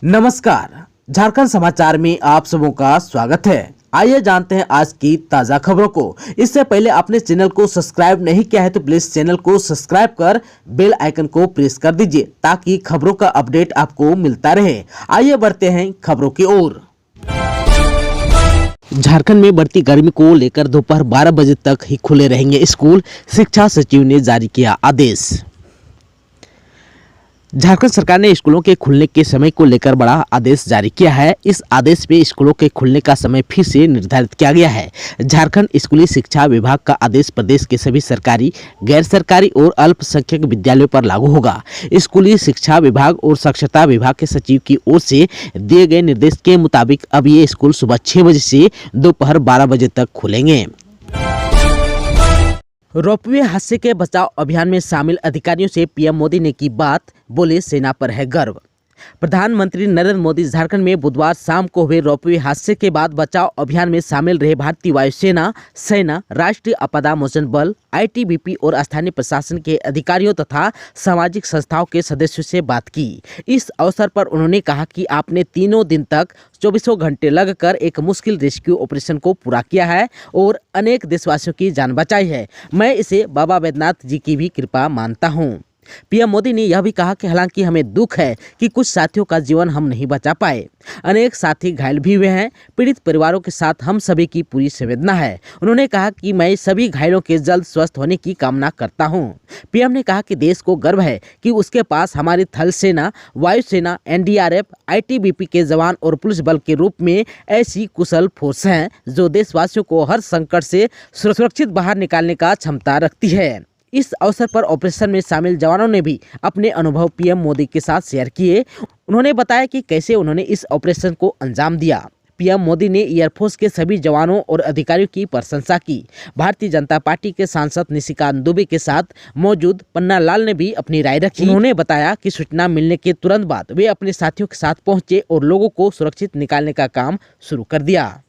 नमस्कार, झारखंड समाचार में आप सबों का स्वागत है। आइए जानते हैं आज की ताजा खबरों को। इससे पहले आपने चैनल को सब्सक्राइब नहीं किया है तो प्लीज चैनल को सब्सक्राइब कर बेल आइकन को प्रेस कर दीजिए ताकि खबरों का अपडेट आपको मिलता रहे। आइए बढ़ते हैं खबरों की ओर। झारखंड में बढ़ती गर्मी को लेकर दोपहर 12 बजे तक ही खुले रहेंगे स्कूल, शिक्षा सचिव ने जारी किया आदेश। झारखंड सरकार ने स्कूलों के खुलने के समय को लेकर बड़ा आदेश जारी किया है। इस आदेश में स्कूलों के खुलने का समय फिर से निर्धारित किया गया है। झारखंड स्कूली शिक्षा विभाग का आदेश प्रदेश के सभी सरकारी, गैर सरकारी और अल्पसंख्यक विद्यालयों पर लागू होगा। स्कूली शिक्षा विभाग और साक्षरता विभाग के सचिव की ओर से दिए गए निर्देश के मुताबिक अब ये स्कूल सुबह 6 बजे से दोपहर 12 बजे तक खुलेंगे। रोपवे हादसे के बचाव अभियान में शामिल अधिकारियों से पीएम मोदी ने की बात, बोले सेना पर है गर्व। प्रधानमंत्री नरेंद्र मोदी झारखंड में बुधवार शाम को हुए रोपवे हादसे के बाद बचाव अभियान में शामिल रहे भारतीय वायुसेना, सेना, राष्ट्रीय आपदा मोचन बल, आईटीबीपी और स्थानीय प्रशासन के अधिकारियों तथा सामाजिक संस्थाओं के सदस्यों से बात की। इस अवसर पर उन्होंने कहा कि आपने तीनों दिन तक 24 घंटे लगकर एक मुश्किल रेस्क्यू ऑपरेशन को पूरा किया है और अनेक देशवासियों की जान बचाई है। मैं इसे बाबा बैद्यनाथ जी की भी कृपा मानता हूँ। पीएम मोदी ने यह भी कहा कि हालांकि हमें दुख है कि कुछ साथियों का जीवन हम नहीं बचा पाए, अनेक साथी घायल भी हुए हैं। पीड़ित परिवारों के साथ हम सभी की पूरी संवेदना है। उन्होंने कहा कि मैं सभी घायलों के जल्द स्वस्थ होने की कामना करता हूं। पीएम ने कहा कि देश को गर्व है कि उसके पास हमारी थल सेना, वायुसेना, एनडीआरएफ, आईटीबीपी के जवान और पुलिस बल के रूप में ऐसी कुशल फोर्स हैं जो देशवासियों को हर संकट से सुरक्षित बाहर निकालने का क्षमता रखती है। इस अवसर पर ऑपरेशन में शामिल जवानों ने भी अपने अनुभव पीएम मोदी के साथ शेयर किए। उन्होंने बताया कि कैसे उन्होंने इस ऑपरेशन को अंजाम दिया। पीएम मोदी ने एयरफोर्स के सभी जवानों और अधिकारियों की प्रशंसा की। भारतीय जनता पार्टी के सांसद निशिकांत दुबे के साथ मौजूद पन्ना लाल ने भी अपनी राय रखी। उन्होंने बताया कि सूचना मिलने के तुरंत बाद वे अपने साथियों के साथ पहुंचे और लोगों को सुरक्षित निकालने का काम शुरू कर दिया।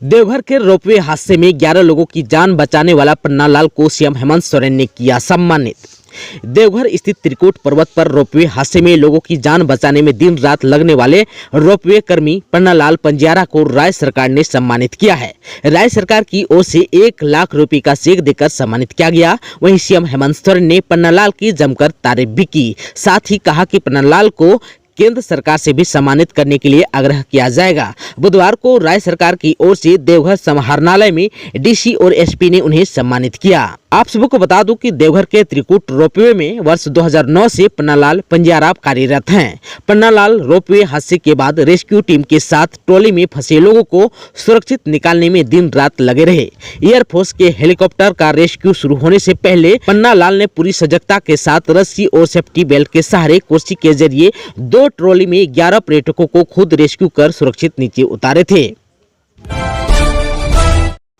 देवघर के रोपवे हादसे में 11 लोगों की जान बचाने वाला पन्ना लाल को सीएम हेमंत सोरेन ने किया सम्मानित। देवघर स्थित त्रिकुट पर्वत पर रोपवे हादसे में लोगों की जान बचाने में दिन रात लगने वाले रोपवे कर्मी पन्ना लाल पंजियारा को राज्य सरकार ने सम्मानित किया है। राज्य सरकार की ओर से 1 लाख रुपए का चेक देकर सम्मानित किया गया। वहीं सीएम हेमंत सोरेन ने पन्ना लाल की जमकर तारीफ भी की। साथ ही कहा कि पन्ना लाल को केंद्र सरकार से भी सम्मानित करने के लिए आग्रह किया जाएगा। बुधवार को राज्य सरकार की ओर से देवघर समाहरणालय में डीसी और एसपी ने उन्हें सम्मानित किया। आप सबको को बता दूं कि देवघर के त्रिकुट रोपवे में वर्ष 2009 से पन्नालाल पंजियारा कार्यरत हैं। पन्नालाल रोपवे हादसे के बाद रेस्क्यू टीम के साथ ट्रॉली में फंसे लोगों को सुरक्षित निकालने में दिन रात लगे रहे। एयरफोर्स के हेलीकॉप्टर का रेस्क्यू शुरू होने से पहले पन्नालाल ने पूरी सजगता के साथ रस्सी और सेफ्टी बेल्ट के सहारे कुर्सी के जरिए 2 ट्रॉली में 11 पर्यटकों को खुद रेस्क्यू कर सुरक्षित नीचे उतारे थे।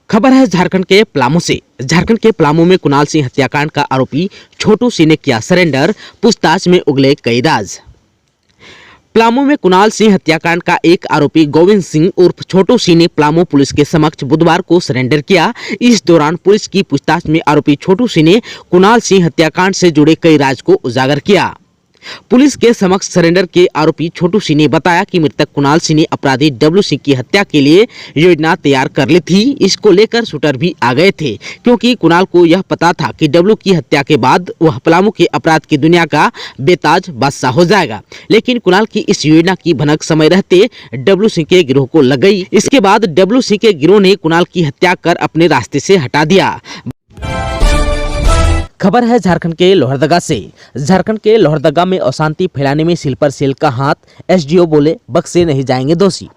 खबर है झारखंड के पलामू से। झारखंड के पलामू में कुणाल सिंह हत्याकांड का आरोपी छोटू सिंह ने किया सरेंडर, पूछताछ में उगले कई राज। पलामू में कुणाल सिंह हत्याकांड का एक आरोपी गोविंद सिंह उर्फ छोटू सिंह ने पलामू पुलिस के समक्ष बुधवार को सरेंडर किया। इस दौरान पुलिस की पूछताछ में आरोपी छोटू सिंह ने कुणाल सिंह हत्याकांड से जुड़े कई राज को उजागर किया। पुलिस के समक्ष सरेंडर के आरोपी छोटू सिंह ने बताया कि मृतक कुणाल सिंह ने अपराधी डब्लू सिंह की हत्या के लिए योजना तैयार कर ली थी। इसको लेकर शूटर भी आ गए थे क्योंकि कुणाल को यह पता था कि डब्लू की हत्या के बाद वह पलामू के अपराध की दुनिया का बेताज बादशाह हो जाएगा। लेकिन कुणाल की इस योजना की भनक समय रहते डब्लू सिंह के गिरोह को लग गई। इसके बाद डब्लू सिंह के गिरोह ने कुणाल की हत्या कर अपने रास्ते से हटा दिया। खबर है झारखंड के लोहरदगा से। झारखंड के लोहरदगा में अशांति फैलाने में स्लीपर सेल का हाथ, एसडीओ बोले बक्से नहीं जाएंगे दोषी।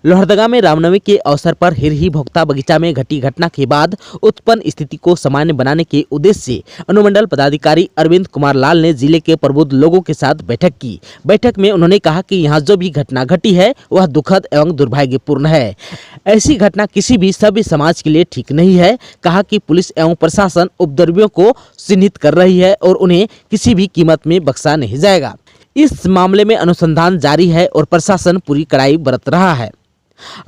लोहरदगा में रामनवमी के अवसर पर हिरही भोक्ता बगीचा में घटी घटना के बाद उत्पन्न स्थिति को सामान्य बनाने के उद्देश्य से अनुमंडल पदाधिकारी अरविंद कुमार लाल ने जिले के प्रबुद्ध लोगों के साथ बैठक की। बैठक में उन्होंने कहा कि यहाँ जो भी घटना घटी है वह दुखद एवं दुर्भाग्यपूर्ण है। ऐसी घटना किसी भी सभ्य समाज के लिए ठीक नहीं है। कहा कि पुलिस एवं प्रशासन उपद्रवियों को चिन्हित कर रही है और उन्हें किसी भी कीमत में बख्शा नहीं जाएगा। इस मामले में अनुसंधान जारी है और प्रशासन पूरी कड़ाई बरत रहा है।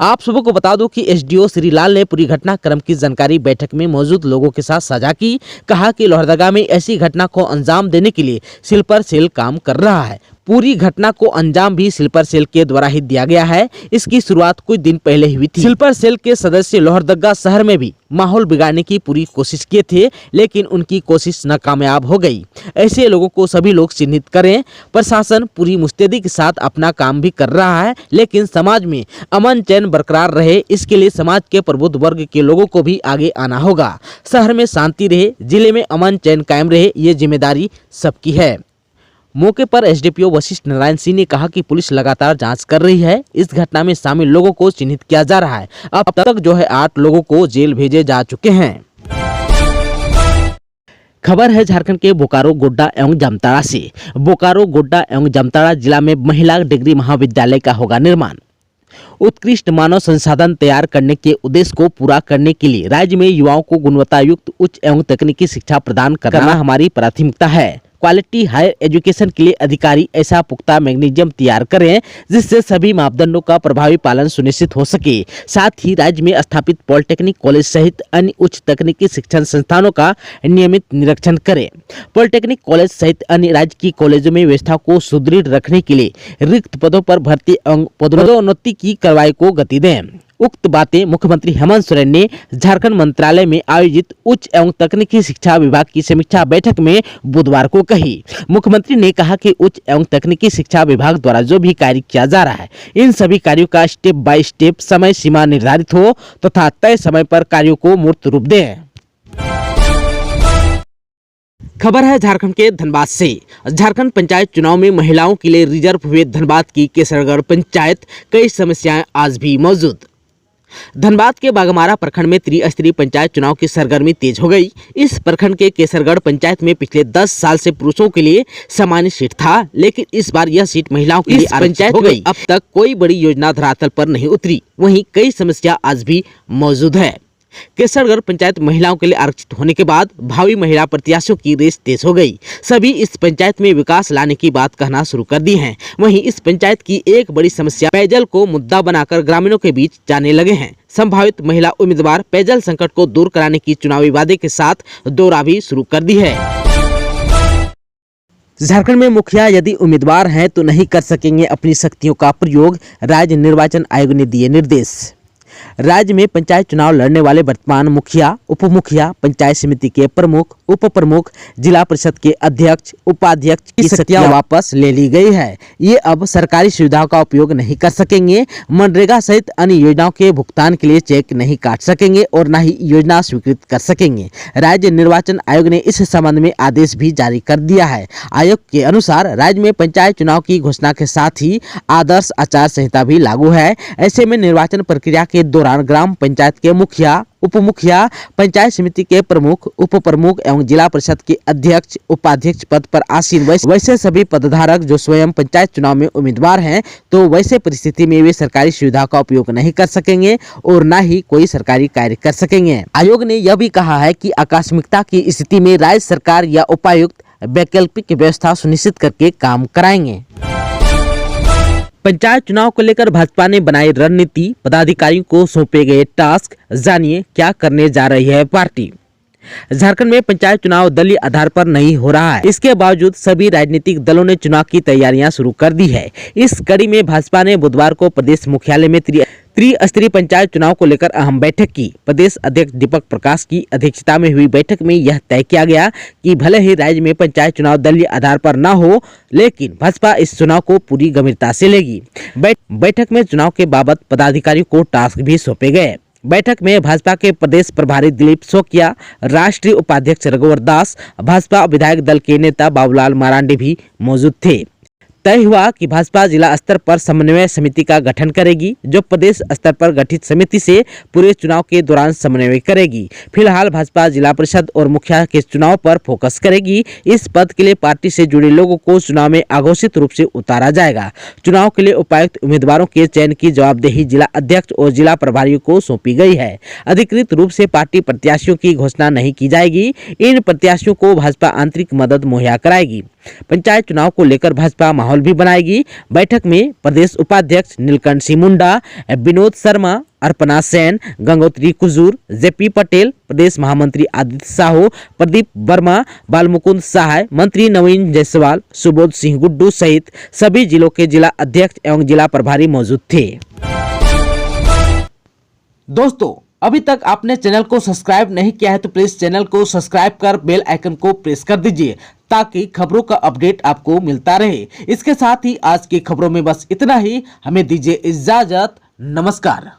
आप सबों को बता दूं कि एसडीओ श्री लाल ने पूरी घटनाक्रम की जानकारी बैठक में मौजूद लोगों के साथ साझा की। कहा कि लोहरदगा में ऐसी घटना को अंजाम देने के लिए स्लीपर सेल काम कर रहा है। पूरी घटना को अंजाम भी स्लीपर सेल के द्वारा ही दिया गया है। इसकी शुरुआत कुछ दिन पहले ही हुई थी। स्लीपर सेल के सदस्य लोहरदगा शहर में भी माहौल बिगाड़ने की पूरी कोशिश किए थे, लेकिन उनकी कोशिश नाकामयाब हो गई। ऐसे लोगों को सभी लोग चिन्हित करें। प्रशासन पूरी मुस्तैदी के साथ अपना काम भी कर रहा है, लेकिन समाज में अमन चैन बरकरार रहे, इसके लिए समाज के प्रबुद्ध वर्ग के लोगों को भी आगे आना होगा। शहर में शांति रहे, जिले में अमन चैन कायम रहे, ये जिम्मेदारी सबकी है। मौके पर एसडीपीओ वशिष्ठ नारायण सिंह ने कहा कि पुलिस लगातार जांच कर रही है। इस घटना में शामिल लोगों को चिन्हित किया जा रहा है। अब तक 8 लोगों को जेल भेजे जा चुके हैं। खबर है झारखंड के बोकारो, गोड्डा एवं जामताड़ा से। बोकारो, गोड्डा एवं जामताड़ा जिला में महिला डिग्री महाविद्यालय का होगा निर्माण। उत्कृष्ट मानव संसाधन तैयार करने के उद्देश्य को पूरा करने के लिए राज्य में युवाओं को गुणवत्ता युक्त उच्च एवं तकनीकी शिक्षा प्रदान करना हमारी प्राथमिकता है। क्वालिटी हायर एजुकेशन के लिए अधिकारी ऐसा पुख्ता मैकेनिज्म तैयार करें जिससे सभी मापदंडों का प्रभावी पालन सुनिश्चित हो सके। साथ ही राज्य में स्थापित पॉलिटेक्निक कॉलेज सहित अन्य उच्च तकनीकी शिक्षण संस्थानों का नियमित निरीक्षण करें। पॉलिटेक्निक कॉलेज सहित अन्य राज्य की कॉलेजों में व्यवस्था को सुदृढ़ रखने के लिए रिक्त पदों पर भर्ती एवं पदोन्नति की कार्रवाई को गति दें। उक्त बातें मुख्यमंत्री हेमंत सोरेन ने झारखंड मंत्रालय में आयोजित उच्च एवं तकनीकी शिक्षा विभाग की समीक्षा बैठक में बुधवार को कही। मुख्यमंत्री ने कहा कि उच्च एवं तकनीकी शिक्षा विभाग द्वारा जो भी कार्य किया जा रहा है, इन सभी कार्यों का स्टेप बाय स्टेप समय सीमा निर्धारित हो तथा तय समय पर कार्यों को मूर्त रूप दें। खबर है झारखंड के धनबाद से। झारखंड पंचायत चुनाव में महिलाओं के लिए रिजर्व हुए धनबाद की केसरगढ़ पंचायत, कई समस्याएं आज भी मौजूद। धनबाद के बागमारा प्रखंड में त्रिस्तरीय पंचायत चुनाव की सरगर्मी तेज हो गई। इस प्रखंड के केसरगढ़ पंचायत में पिछले 10 साल से पुरुषों के लिए सामान्य सीट था, लेकिन इस बार यह सीट महिलाओं के लिए पंचायत हो गई। अब तक कोई बड़ी योजना धरातल पर नहीं उतरी, वहीं कई समस्या आज भी मौजूद है। केसरगढ़ पंचायत महिलाओं के लिए आरक्षित होने के बाद भावी महिला प्रत्याशियों की रेस तेज हो गई। सभी इस पंचायत में विकास लाने की बात कहना शुरू कर दी है। वहीं इस पंचायत की एक बड़ी समस्या पेयजल को मुद्दा बनाकर ग्रामीणों के बीच जाने लगे हैं। संभावित महिला उम्मीदवार पेयजल संकट को दूर कराने की चुनावी वादे के साथ दौरा भी शुरू कर दी है। झारखंड में मुखिया यदि उम्मीदवार हैं तो नहीं कर सकेंगे अपनी शक्तियों का प्रयोग, राज्य निर्वाचन आयोग ने दिए निर्देश। राज्य में पंचायत चुनाव लड़ने वाले वर्तमान मुखिया, उप मुखिया, पंचायत समिति के प्रमुख, उप प्रमुख, जिला परिषद के अध्यक्ष, उपाध्यक्ष की शक्तियां वापस ले ली गई है। ये अब सरकारी सुविधाओं का उपयोग नहीं कर सकेंगे, मनरेगा सहित अन्य योजनाओं के भुगतान के लिए चेक नहीं काट सकेंगे और न ही योजना स्वीकृत कर सकेंगे। राज्य निर्वाचन आयोग ने इस संबंध में आदेश भी जारी कर दिया है। आयोग के अनुसार राज्य में पंचायत चुनाव की घोषणा के साथ ही आदर्श आचार संहिता भी लागू है। ऐसे में निर्वाचन प्रक्रिया के दौरान ग्राम पंचायत के मुखिया, उप मुखिया, पंचायत समिति के प्रमुख, उप प्रमुख एवं जिला परिषद के अध्यक्ष, उपाध्यक्ष पद पर आसीन वैसे सभी पदधारक जो स्वयं पंचायत चुनाव में उम्मीदवार हैं, तो वैसे परिस्थिति में वे सरकारी सुविधा का उपयोग नहीं कर सकेंगे और न ही कोई सरकारी कार्य कर सकेंगे। आयोग ने यह भी कहा है कि आकस्मिकता की स्थिति में राज्य सरकार या उपायुक्त वैकल्पिक व्यवस्था सुनिश्चित करके काम कराएंगे। पंचायत चुनाव को लेकर भाजपा ने बनाई रणनीति, पदाधिकारियों को सौंपे गए टास्क, जानिए क्या करने जा रही है पार्टी। झारखंड में पंचायत चुनाव दलीय आधार पर नहीं हो रहा है। इसके बावजूद सभी राजनीतिक दलों ने चुनाव की तैयारियां शुरू कर दी है। इस कड़ी में भाजपा ने बुधवार को प्रदेश मुख्यालय में त्रिस्तरीय पंचायत चुनाव को लेकर अहम बैठक की। प्रदेश अध्यक्ष दीपक प्रकाश की अध्यक्षता में हुई बैठक में यह तय किया गया कि भले ही राज्य में पंचायत चुनाव दलीय आधार पर न हो, लेकिन भाजपा इस चुनाव को पूरी गंभीरता से लेगी। बैठक में चुनाव के बाबत पदाधिकारियों को टास्क भी सौंपे गए। बैठक में भाजपा के प्रदेश प्रभारी दिलीप शोकिया, राष्ट्रीय उपाध्यक्ष रघुवर दास, भाजपा विधायक दल के नेता बाबूलाल मरांडी भी मौजूद थे। तय हुआ कि भाजपा जिला स्तर पर समन्वय समिति का गठन करेगी, जो प्रदेश स्तर पर गठित समिति से पूरे चुनाव के दौरान समन्वय करेगी। फिलहाल भाजपा जिला परिषद और मुखिया के चुनाव पर फोकस करेगी। इस पद के लिए पार्टी से जुड़े लोगों को चुनाव में अघोषित रूप से उतारा जाएगा। चुनाव के लिए उपायुक्त उम्मीदवारों के चयन की जवाबदेही जिला अध्यक्ष और जिला प्रभारियों को सौंपी गई है। अधिकृत रूप से पार्टी प्रत्याशियों की घोषणा नहीं की जाएगी। इन प्रत्याशियों को भाजपा आंतरिक मदद मुहैया कराएगी। पंचायत चुनाव को लेकर भाजपा माहौल भी बनाएगी। बैठक में प्रदेश उपाध्यक्ष नीलकंठ सिंह मुंडा, विनोद शर्मा, अर्पणा सेन, गंगोत्री कुजूर, जेपी पटेल, प्रदेश महामंत्री आदित्य साहू, प्रदीप वर्मा, बालमुकुंद सहाय, मंत्री नवीन जायसवाल, सुबोध सिंह गुड्डू सहित सभी जिलों के जिला अध्यक्ष एवं जिला प्रभारी मौजूद थे। दोस्तों, अभी तक आपने चैनल को सब्सक्राइब नहीं किया है तो प्लीज चैनल को सब्सक्राइब कर बेल आइकन को प्रेस कर दीजिए ताकि खबरों का अपडेट आपको मिलता रहे। इसके साथ ही आज की खबरों में बस इतना ही। हमें दीजिए इजाजत। नमस्कार।